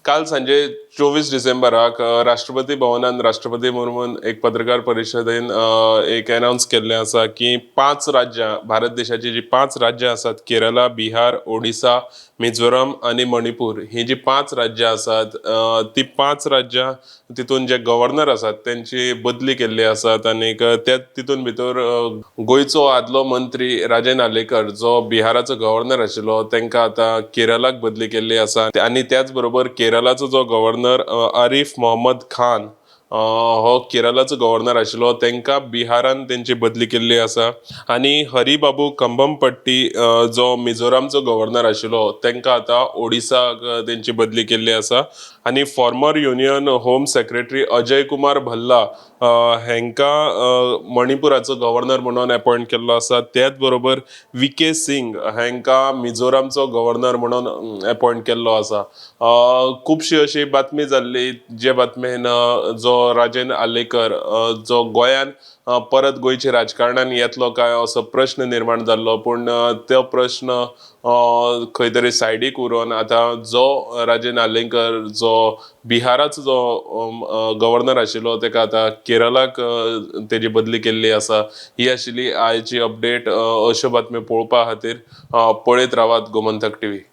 काल सांजे 24 डिसेंबराक राष्ट्रपती भवनान राष्ट्रपती मुर्मून एक पत्रकार परिशदेन एक अनाउन्स केल्लें आसा की 5 राज्यां भारत देशाची जी 5 राज्यां आसात केरला, बिहार, ओडिसा, मिझोराम आणि मणिपूर ही जी 5 राज्यां आसात ती 5 राज्यां तितून जे गव्हर्नर आसात त्यांची बदली केल्ली आसात आनीक तितून भितर गोंयचो आदलो मंत्री राजन आलेकर जो बिहाराचो गव्हर्नर आशिल्लो तांकां आतां केरलाक बदली केल्ली आसा आनी त्याच बरोबर केरलाचो जो गव्हर्नर आरिफ मोहम्मद खान हो केरलाचो गव्हर्नर आशिल्लो तांकां बिहारान तेंची बदली केल्ली आसा आनी हरिबाबू कंभमपट्टी जो मिझोरामचो गव्हर्नर आशिल्लो तांकां आतां ओडिसाक तेंची बदली केल्ली आसा आनी farmer union home secretary Ajay Kumar Bhalla हांकां मणिपुराचो गव्हर्नर म्हणून अपॉइंट केल्लो आसा त्याच बरोबर वी.के. सिंग हांकां मिझोरामचो गव्हर्नर म्हणून अपॉइंट केल्लो आसा खुबशी अशी बातमी जाल्ली जे बातमेन जो राजन आलेकर जो गोंयान परत गोंयच्या राजकारणान येतलो काय असो प्रश्न निर्माण जाल्लो पूण तो प्रश्न खंय तरी सायडीक उरोवन आतां जो राजन आलेकर जो बिहाराचो जो गव्हर्नर आशिल्लो ताका आतां केरलाक तेजी बदली केल्ली आसा ही आशिल्ली आयची अपडेट अश्यो बातम्यो पळोवपा खातीर पळयत रावात गोमंतक टीव्ही।